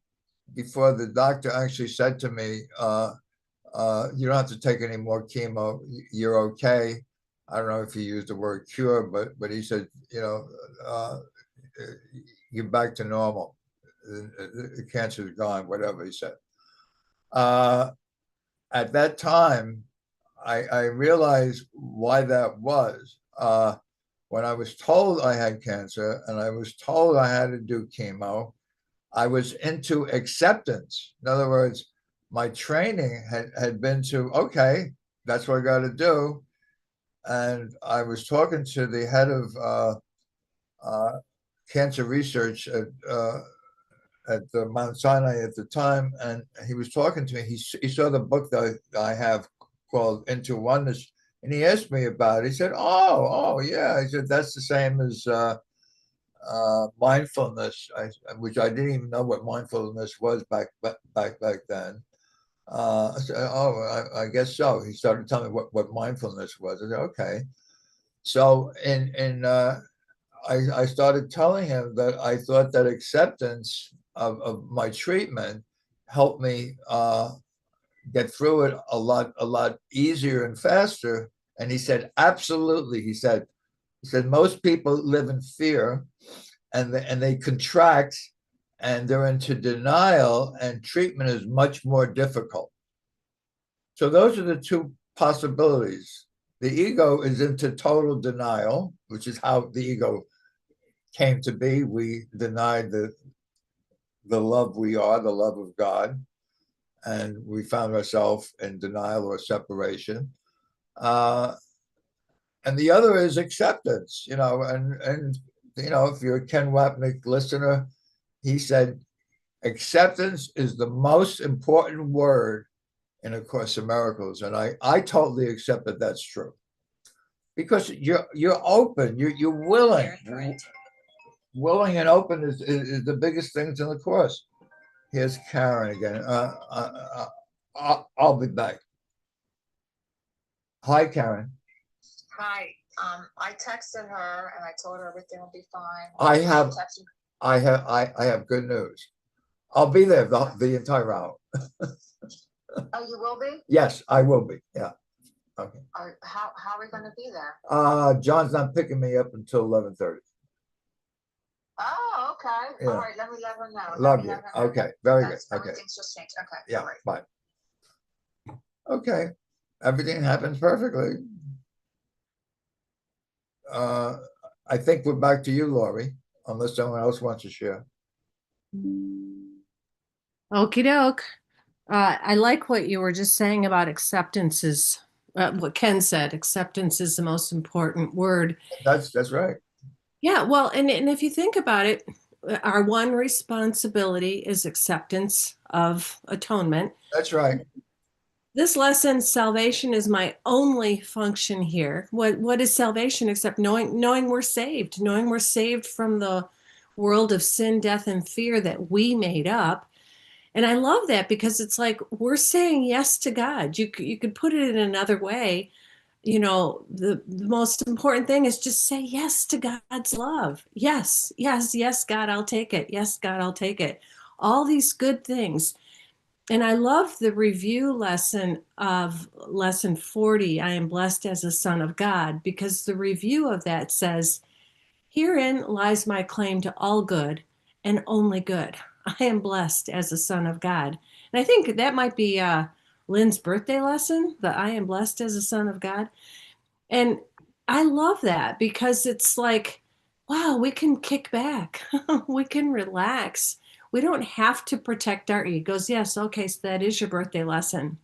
before the doctor actually said to me, you don't have to take any more chemo. You're okay. I don't know if he used the word cure, but he said, uh, you're back to normal. The cancer is gone, whatever he said. Uh, at that time, I realized why that was. When I was told I had cancer and I was told I had to do chemo, I was into acceptance. In other words, my training had been to, okay, that's what I got to do. And I was talking to the head of cancer research at the Mount Sinai at the time, and he was talking to me. He saw the book that I have called Into Oneness, and he asked me about it. He said, "Oh, yeah." He said, "That's the same as mindfulness," which I didn't even know what mindfulness was back then. I said, "Oh, I guess so." He started telling me what mindfulness was. I said, "Okay." So I started telling him that I thought that acceptance of my treatment helped me get through it a lot easier and faster. And he said, absolutely. He said most people live in fear, and they contract, and they're into denial, and treatment is much more difficult. So those are the two possibilities. The ego is into total denial, which is how the ego came to be. We denied the love we are, the love of God, and we found ourselves in denial or separation. And the other is acceptance, and if you're a Ken Wapnick listener, he said acceptance is the most important word in A Course in Miracles, and I totally accept that that's true, because you're open, you're willing. Willing and open is the biggest things in the course. Here's Karen again. I'll be back. Hi, Karen.
Hi. I texted her and I told her everything will be fine.
I have good news. I'll be there the entire hour.
Oh, you will be?
Yes, I will be. Yeah. Okay.
How are we going to be there?
John's not picking me up until 11:30.
Oh, okay.
Yeah.
All right. Let me let her know.
Love you. Okay. Very good. Okay.
Everything's just changed. Okay.
Yeah.
Right.
Bye. Okay. Everything happens perfectly. I think we're back to you, Laurie, unless someone else wants to share.
Okie doke. I like what you were just saying about acceptance is what Ken said. Acceptance is the most important word.
That's right.
Yeah, well, and if you think about it, our one responsibility is acceptance of atonement.
That's right.
This lesson, salvation is my only function here. What is salvation except knowing we're saved, knowing we're saved from the world of sin, death, and fear that we made up. And I love that because it's like we're saying yes to God. You could put it in another way. The most important thing is just say yes to God's love. Yes, yes, yes, God, I'll take it. Yes, God, I'll take it. All these good things. And I love the review lesson of lesson 40, I am blessed as a son of God, because the review of that says, herein lies my claim to all good and only good. I am blessed as a son of God. And I think that might be Lynn's birthday lesson, that I am blessed as a son of God. And I love that because it's like, wow, we can kick back, we can relax. We don't have to protect our egos. Yes, okay, so that is your birthday lesson.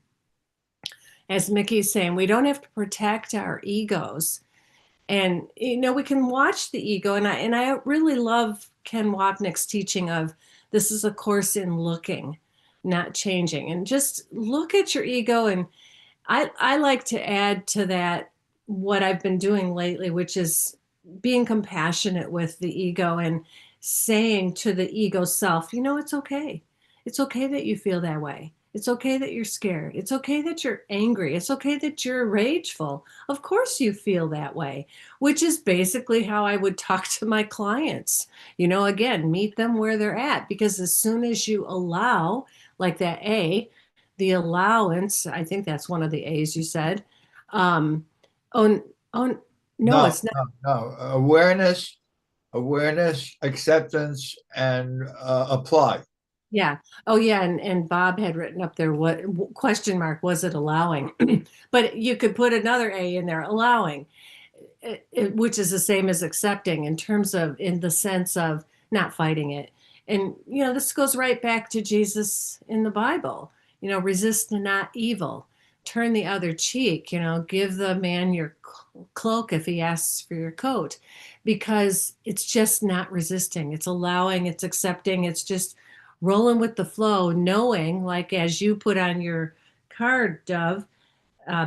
As Mickey's saying, we don't have to protect our egos. And we can watch the ego. And I really love Ken Wapnick's teaching of this is a course in looking, not changing. And just look at your ego. And I like to add to that what I've been doing lately, which is being compassionate with the ego and saying to the ego self, it's okay. It's okay that you feel that way. It's okay that you're scared. It's okay that you're angry. It's okay that you're rageful. Of course you feel that way, which is basically how I would talk to my clients. Again, meet them where they're at, because as soon as you allow, like that the allowance, I think that's one of the A's you said. Oh, oh, no, it's not.
No. Awareness, acceptance, and apply.
Yeah. Oh, yeah. And Bob had written up there, what question mark was it allowing? But you could put another A in there, allowing, which is the same as accepting in the sense of not fighting it. And, this goes right back to Jesus in the Bible. resist not evil, turn the other cheek, give the man your cloak if he asks for your coat, because it's just not resisting. It's allowing, it's accepting, it's just rolling with the flow, knowing, like as you put on your card, Dove,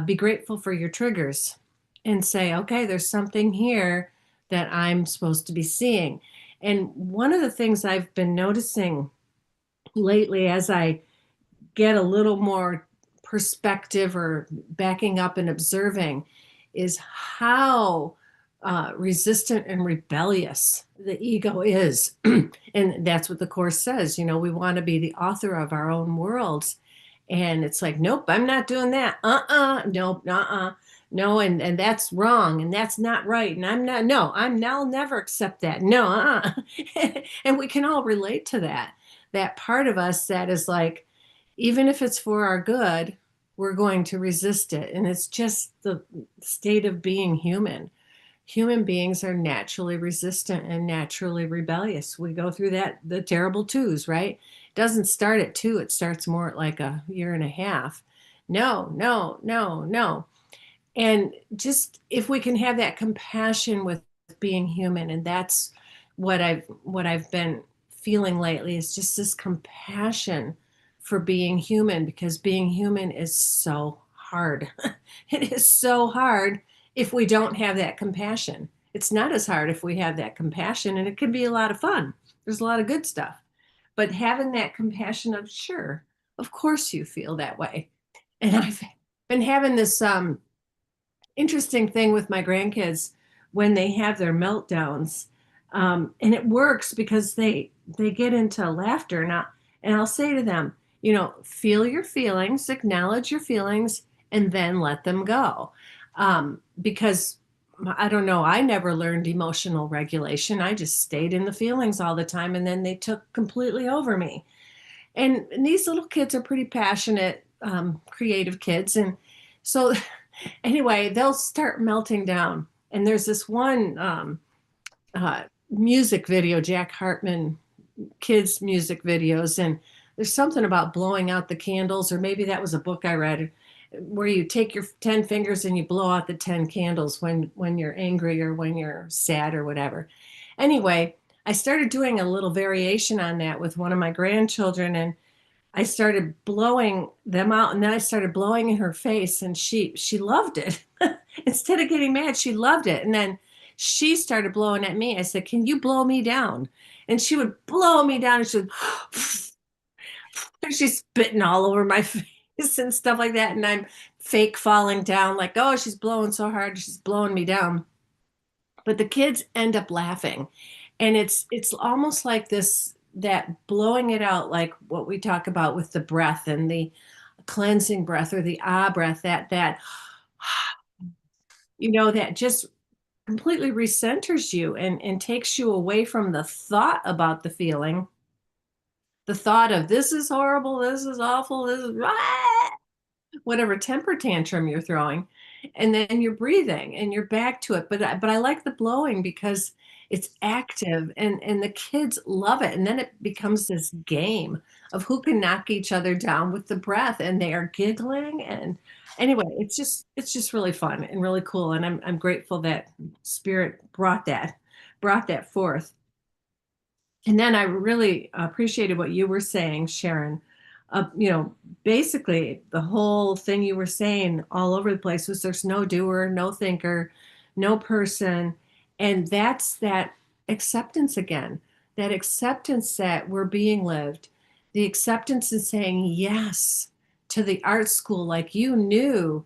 be grateful for your triggers and say, okay, there's something here that I'm supposed to be seeing. And one of the things I've been noticing lately as I get a little more perspective or backing up and observing is how resistant and rebellious the ego is. And that's what the Course says. We want to be the author of our own worlds. And it's like, nope, I'm not doing that. Nope, no, and that's wrong, and that's not right, and I'll never accept that. No, and we can all relate to that part of us that is like, even if it's for our good, we're going to resist it. And it's just the state of being human. Human beings are naturally resistant and naturally rebellious. We go through the terrible twos, right? It doesn't start at two, it starts more at like a year and a half. No, no, no, no. And just if we can have that compassion with being human, and that's what I've been feeling lately, is just this compassion for being human, because being human is so hard. It is so hard if we don't have that compassion. It's not as hard if we have that compassion, and it can be a lot of fun. There's a lot of good stuff. But having that compassion of, sure, of course you feel that way. And I've been having this interesting thing with my grandkids when they have their meltdowns. And it works because they get into laughter. And I'll say to them, feel your feelings, acknowledge your feelings, and then let them go. Because I don't know, I never learned emotional regulation. I just stayed in the feelings all the time, and then they took completely over me. And these little kids are pretty passionate, creative kids. And so anyway, they'll start melting down. And there's this one music video, Jack Hartman kids music videos, and there's something about blowing out the candles, or maybe that was a book I read, where you take your 10 fingers and you blow out the 10 candles when you're angry or when you're sad or whatever. Anyway, I started doing a little variation on that with one of my grandchildren, and I started blowing them out, and then I started blowing in her face, and she loved it. Instead of getting mad, she loved it. And then she started blowing at me. I said, "Can you blow me down?" And she would blow me down, and she would, and she's spitting all over my face and stuff like that. And I'm fake falling down, like, oh, she's blowing so hard, she's blowing me down. But the kids end up laughing. And it's almost like this, that blowing it out, like what we talk about with the breath and the cleansing breath, or the breath, that that just completely recenters you and takes you away from the thought about the feeling, the thought of this is horrible, this is awful, this is whatever temper tantrum you're throwing, and then you're breathing and you're back to it. But I like the blowing because it's active, and the kids love it, and then it becomes this game of who can knock each other down with the breath, and they are giggling. And anyway, it's just really fun and really cool, and I'm grateful that Spirit brought that forth. And then I really appreciated what you were saying, Sharon. Basically the whole thing you were saying all over the place was, there's no doer, no thinker, no person. And that's that acceptance again, that acceptance that we're being lived, the acceptance in saying yes to the art school, like you knew.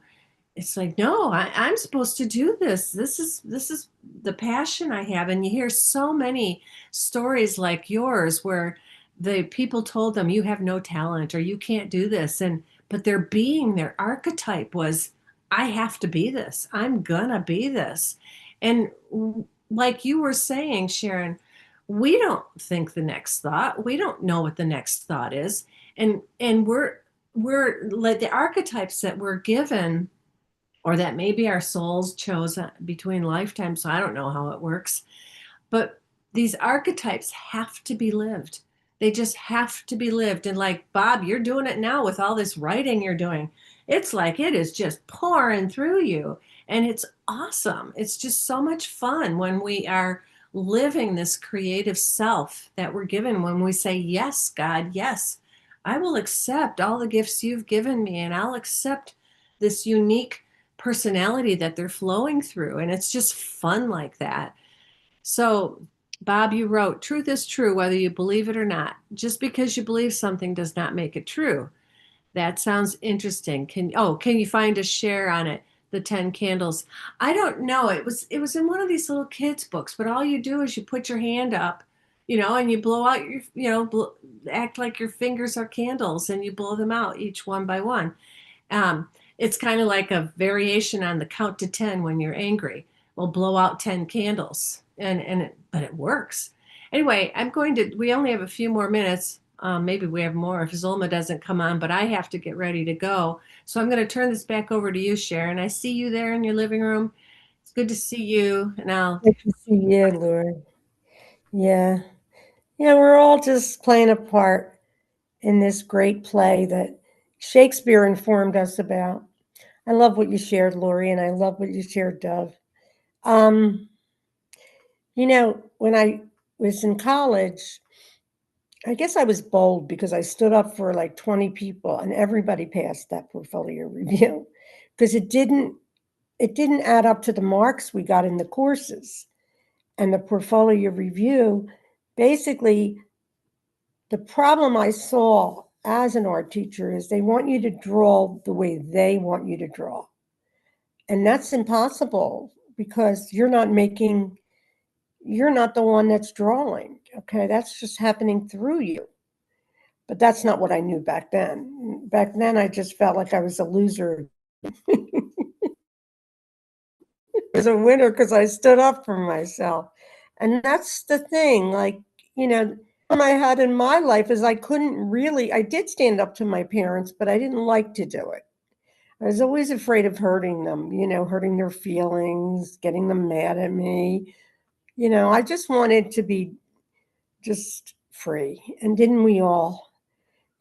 It's like, no, I'm supposed to do this. This is the passion I have. And you hear so many stories like yours where the people told them, you have no talent or you can't do this. But their archetype was, I have to be this. I'm gonna be this. And like you were saying, Sharon, we don't think the next thought. We don't know what the next thought is. And we're like the archetypes that we're given, or that maybe our souls chose between lifetimes. So I don't know how it works, but these archetypes have to be lived. They just have to be lived. And like Bob, you're doing it now with all this writing you're doing. It's like it is just pouring through you. And it's awesome. It's just so much fun when we are living this creative self that we're given, when we say, yes, God, yes, I will accept all the gifts you've given me, and I'll accept this unique personality that they're flowing through. And it's just fun like that. So, Bob, you wrote, truth is true whether you believe it or not. Just because you believe something does not make it true. That sounds interesting. Can you find a share on it? The 10 candles. I don't know. It was in one of these little kids books, but all you do is you put your hand up, and you blow out act like your fingers are candles, and you blow them out each one by one. It's kind of like a variation on the count to 10 when you're angry. We'll blow out 10 candles, but it works. Anyway, we only have a few more minutes. Maybe we have more if Zulma doesn't come on, but I have to get ready to go. So I'm going to turn this back over to you, Sharon. I see you there in your living room. It's good to see you. And
Good to see you, Lori. Yeah. Yeah, we're all just playing a part in this great play that Shakespeare informed us about. I love what you shared, Lori, and I love what you shared, Dove. When I was in college, I guess I was bold because I stood up for like 20 people and everybody passed that portfolio review because it didn't add up to the marks we got in the courses. And the portfolio review, basically, the problem I saw as an art teacher is they want you to draw the way they want you to draw. And that's impossible because you're not the one that's drawing. Okay, that's just happening through you. But that's not what I knew back then. Back then, I just felt like I was a loser. Was a winner because I stood up for myself. And that's the thing. Like, the problem I had in my life is I did stand up to my parents, but I didn't like to do it. I was always afraid of hurting them, hurting their feelings, getting them mad at me. I just wanted to be just free. And didn't we all?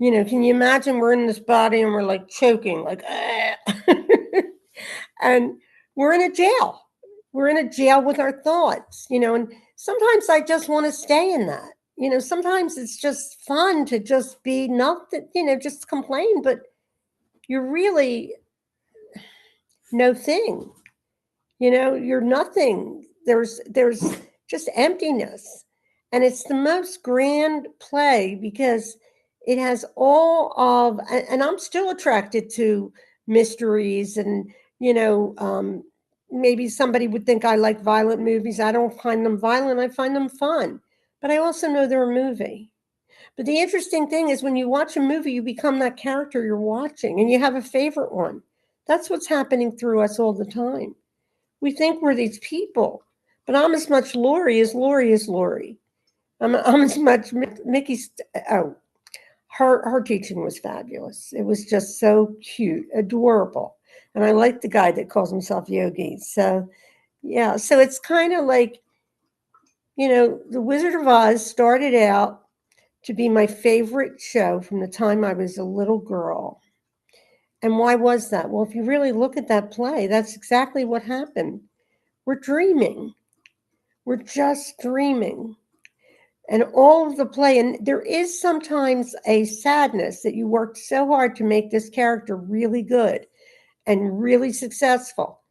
Can you imagine we're in this body and we're like choking, like, and we're in a jail. We're in a jail with our thoughts, and sometimes I just want to stay in that. Sometimes it's just fun to just be nothing, just complain, but you're really no thing. You're nothing. There's just emptiness. And it's the most grand play because it has all of, and I'm still attracted to mysteries and, maybe somebody would think I like violent movies. I don't find them violent. I find them fun. But I also know they're a movie. But the interesting thing is when you watch a movie, you become that character you're watching and you have a favorite one. That's what's happening through us all the time. We think we're these people, but I'm as much Lori as Lori is Lori. I'm as much Mickey's. Oh, her teaching was fabulous. It was just so cute, adorable. And I like the guy that calls himself Yogi. So, yeah, so it's kind of like, The Wizard of Oz started out to be my favorite show from the time I was a little girl. And why was that? Well, if you really look at that play, that's exactly what happened. We're dreaming. We're just dreaming. And all of the play, and there is sometimes a sadness that you worked so hard to make this character really good and really successful.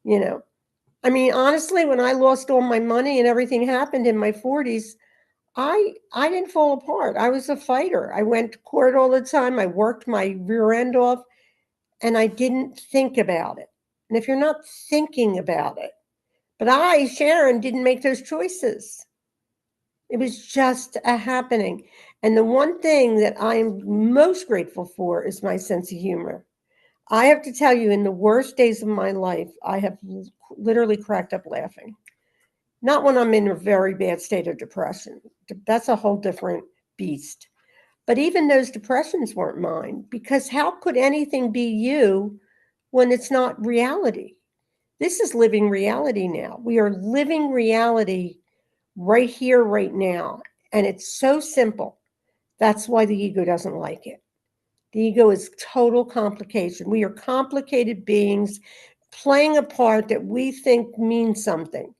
I mean, honestly, when I lost all my money and everything happened in my 40s, I didn't fall apart. I was a fighter. I went to court all the time. I worked my rear end off and I didn't think about it. And if you're not thinking about it, but I, Sharon, didn't make those choices. It was just a happening. And the one thing that I am most grateful for is my sense of humor. I have to tell you, in the worst days of my life, I have literally cracked up laughing. Not when I'm in a very bad state of depression. That's a whole different beast. But even those depressions weren't mine, because how could anything be you when it's not reality? This is living reality now. We are living reality right here, right now. And it's so simple. That's why the ego doesn't like it. The ego is total complication. We are complicated beings playing a part that we think means something.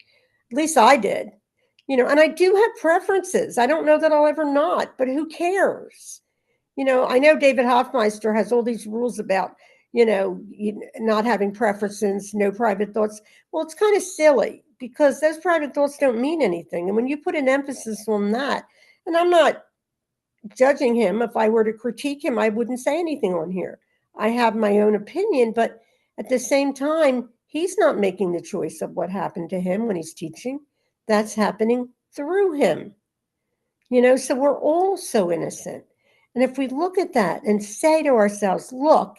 At least I did. And I do have preferences. I don't know that I'll ever not, but who cares? I know David Hoffmeister has all these rules about, not having preferences, no private thoughts. Well, it's kind of silly because those private thoughts don't mean anything. And when you put an emphasis on that, and I'm not judging him. If I were to critique him, I wouldn't say anything on here. I have my own opinion, but at the same time, he's not making the choice of what happened to him when he's teaching. That's happening through him. So we're all so innocent. And if we look at that and say to ourselves, look,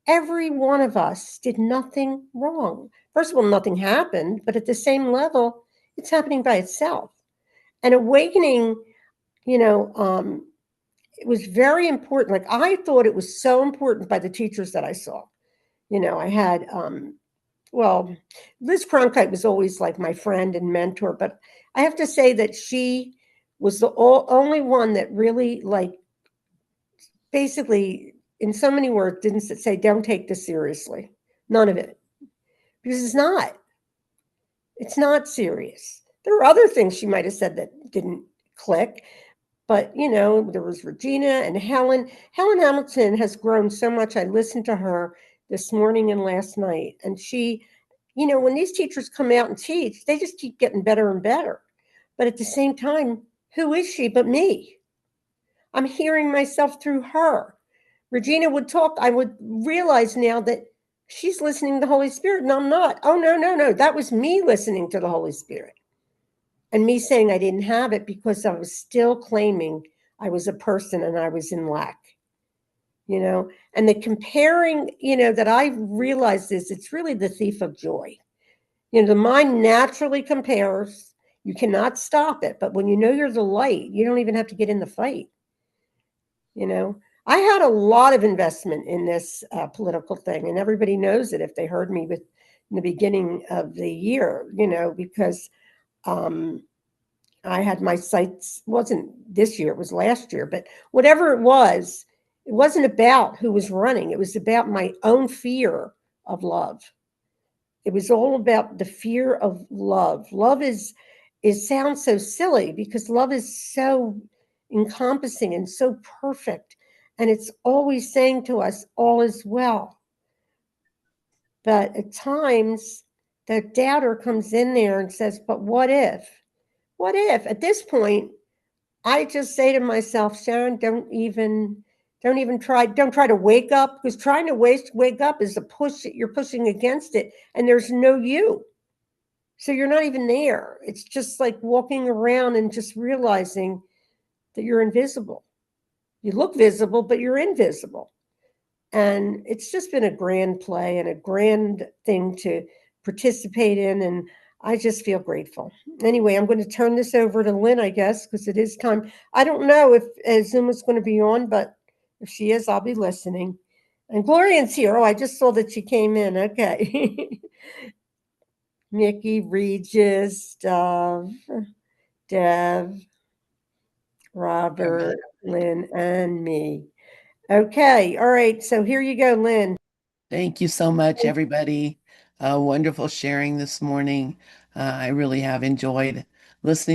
every one of us did nothing wrong. First of all, nothing happened, but at the same level, it's happening by itself. And awakening, it was very important. Like I thought it was so important by the teachers that I saw. I had, well, Liz Cronkite was always like my friend and mentor, but I have to say that she was the only one that really basically, in so many words, didn't say, don't take this seriously. None of it. Because it's not. It's not serious. There are other things she might have said that didn't click. But, there was Regina and Helen. Helen Hamilton has grown so much. I listened to her this morning and last night. And she, when these teachers come out and teach, they just keep getting better and better. But at the same time, who is she but me? I'm hearing myself through her. Regina would talk. I would realize now that she's listening to the Holy Spirit and I'm not. Oh, no, no, no. That was me listening to the Holy Spirit. And me saying I didn't have it because I was still claiming I was a person and I was in lack, and the comparing, that I realized is it's really the thief of joy. The mind naturally compares. You cannot stop it. But when you know you're the light, you don't even have to get in the fight. I had a lot of investment in this political thing, and everybody knows it if they heard me in the beginning of the year, because I had my sights, wasn't this year, it was last year, but whatever it wasn't about who was running. It was about my own fear of love. It was all about the fear of love. Love sounds so silly because love is so encompassing and so perfect. And it's always saying to us, all is well. But at times, the doubter comes in there and says, but what if? What if? At this point, I just say to myself, Sharon, don't even try. Don't try to wake up, because trying to wake up is a push. You're pushing against it, and there's no you. So you're not even there. It's just like walking around and just realizing that you're invisible. You look visible, but you're invisible. And it's just been a grand play and a grand thing to participate in. And I just feel grateful. Anyway, I'm going to turn this over to Lynn, I guess, because it is time. I don't know if Zoom is going to be on, but if she is, I'll be listening. And Gloria's here. Oh, I just saw that she came in. Okay. Nikki, Regis, Dev, Robert, Lynn, and me. Okay. All right. So here you go, Lynn.
Thank you so much, everybody. Wonderful sharing this morning. I really have enjoyed listening